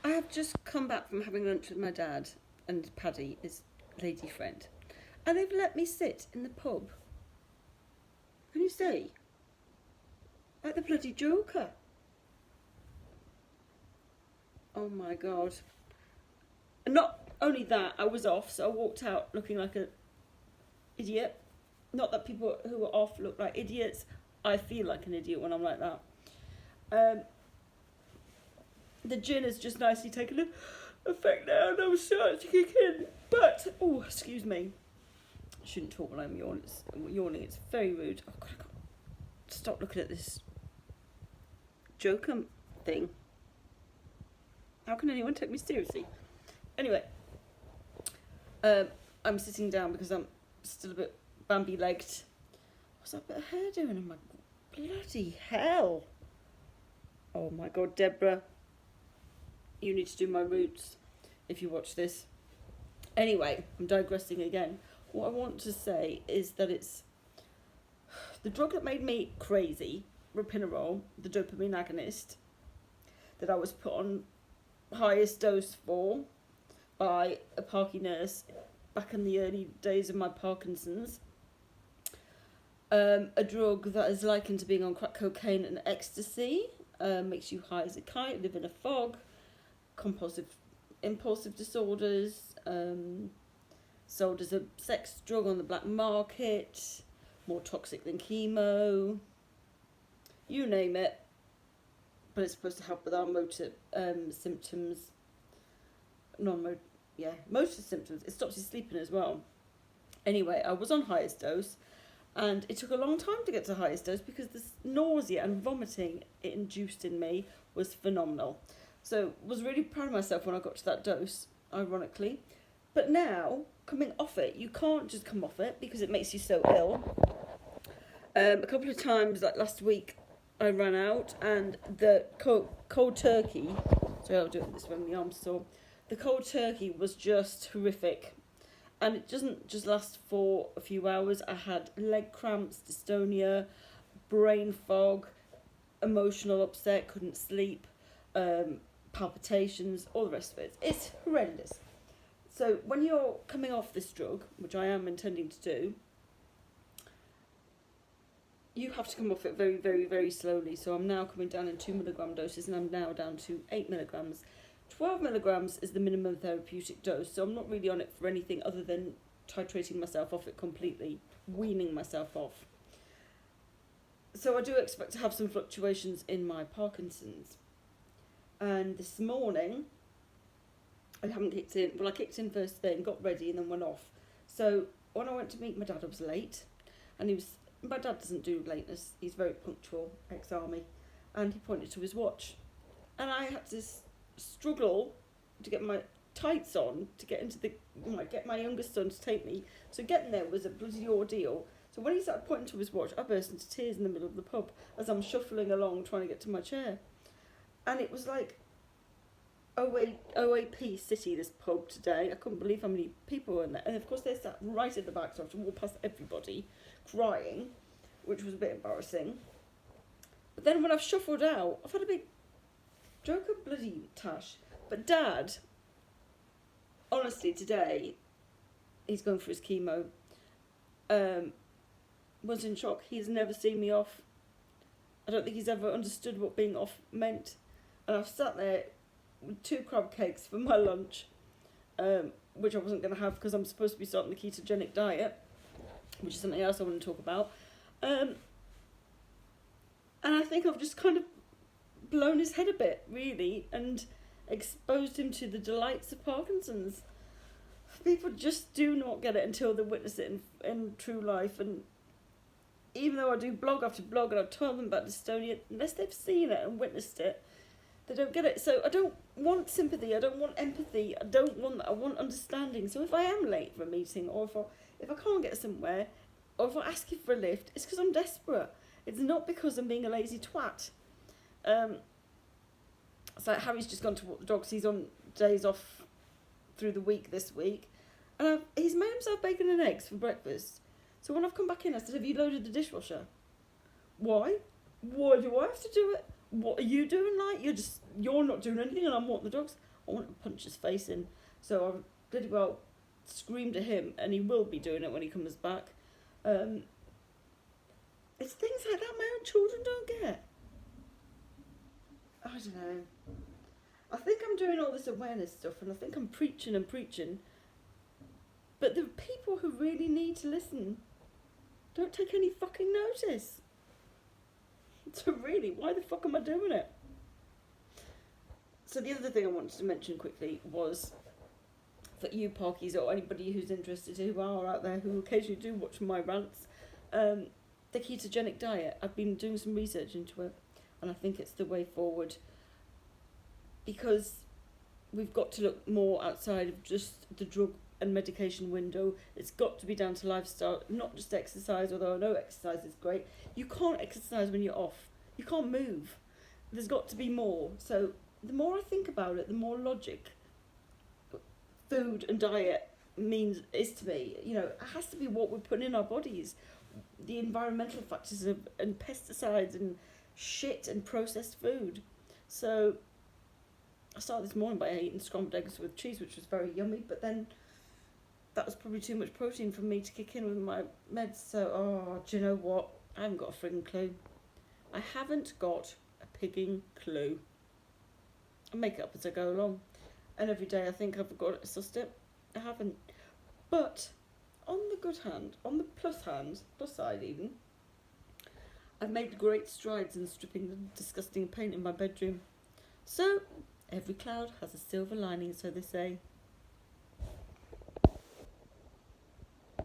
I have just come back from having lunch with my dad and Paddy, his lady friend, and they've let me sit in the pub. Can you see? Like the bloody Joker. Oh my god. And not only that, I was off, so I walked out looking like an idiot. Not that people who are off look like idiots. I feel like an idiot when I'm like that. The gin has just nicely taken effect now, and I'm starting to kick in. But, oh, excuse me. I shouldn't talk when I'm yawning. It's very rude. Oh, God, I can't stop looking at this Joker thing. How can anyone take me seriously? Anyway, I'm sitting down because I'm still a bit Bambi-legged. What's that bit of hair doing? Oh my bloody hell! Oh my god, Deborah, you need to do my roots if you watch this. Anyway, I'm digressing again. What I want to say is that it's the drug that made me crazy, Ropinerole, the dopamine agonist, that I was put on highest dose for by a Parky nurse back in the early days of my Parkinson's. A drug that is likened to being on crack cocaine and ecstasy, makes you high as a kite, live in a fog, impulsive disorders, sold as a sex drug on the black market, more toxic than chemo, you name it. But it's supposed to help with our motor symptoms. Motor symptoms. It stops you sleeping as well. Anyway, I was on highest dose, and it took a long time to get to highest dose because the nausea and vomiting it induced in me was phenomenal. So was really proud of myself when I got to that dose, ironically. But now, coming off it, you can't just come off it because it makes you so ill. A couple of times, like last week, I ran out, and the cold turkey, sorry, I'll do it this way when the arm's sore. The cold turkey was just horrific. And it doesn't just last for a few hours. I had leg cramps, dystonia, brain fog, emotional upset, couldn't sleep, palpitations, all the rest of it. It's horrendous. So when you're coming off this drug, which I am intending to do, you have to come off it very, very, very slowly. So I'm now coming down in 2 milligram doses, and I'm now down to 8 milligrams. 12 milligrams is the minimum therapeutic dose, so I'm not really on it for anything other than titrating myself off it completely, weaning myself off. So I do expect to have some fluctuations in my Parkinson's. And this morning, I haven't kicked in. Well, I kicked in first thing, got ready, and then went off. So when I went to meet my dad, I was late, and my dad doesn't do lateness. He's very punctual, ex-army, and he pointed to his watch, and I had to struggle to get my tights on to get my youngest son to take me. So getting there was a bloody ordeal. So when he started pointing to his watch, I burst into tears in the middle of the pub as I'm shuffling along trying to get to my chair. And it was like OAP City, this pub today. I couldn't believe how many people were in there. And of course they sat right at the back, so I had to walk past everybody crying, which was a bit embarrassing. But then when I've shuffled out, I've had a big Joker bloody tash. But Dad, honestly, today, he's going for his chemo, was in shock. He's never seen me off. I don't think he's ever understood what being off meant. And I've sat there with 2 crab cakes for my lunch, which I wasn't going to have because I'm supposed to be starting the ketogenic diet, which is something else I want to talk about. And I think I've just kind of blown his head a bit, really, and exposed him to the delights of Parkinson's. People just do not get it until they witness it in true life. And even though I do blog after blog and I've told them about dystonia, unless they've seen it and witnessed it, they don't get it. So I don't want sympathy, I don't want empathy, I want understanding. So if I am late for a meeting, or if I can't get somewhere, or if I ask you for a lift, it's because I'm desperate. It's not because I'm being a lazy twat. So Harry's just gone to walk the dogs. He's on days off through the week this week, and he's made himself bacon and eggs for breakfast. So when I've come back in, I said, "Have you loaded the dishwasher?" Why? Why do I have to do it? What are you doing? Like you're not doing anything, and I'm walking the dogs. I want to punch his face in. So I bloody well screamed at him, and he will be doing it when he comes back. It's things like that my own children don't get. I don't know. I think I'm doing all this awareness stuff, and I think I'm preaching and preaching, but the people who really need to listen don't take any fucking notice. So really, why the fuck am I doing it? So the other thing I wanted to mention quickly was, for you Parkies or anybody who's interested, who are out there, who occasionally do watch my rants, the ketogenic diet. I've been doing some research into it, and I think it's the way forward, because we've got to look more outside of just the drug and medication window. It's got to be down to lifestyle, not just exercise, although I know exercise is great. You can't exercise when you're off. You can't move. There's got to be more. So the more I think about it, the more logic food and diet is to me. You know, it has to be what we're putting in our bodies. The environmental factors and pesticides and shit and processed food. So I started this morning by eating scrambled eggs with cheese, which was very yummy, but then that was probably too much protein for me to kick in with my meds. So, do you know what? I haven't got a frigging clue. I haven't got a pigging clue. I make it up as I go along. And every day I think I've got it sussed it. I haven't. But on the good hand, on the plus side even, I've made great strides in stripping the disgusting paint in my bedroom. So every cloud has a silver lining, so they say.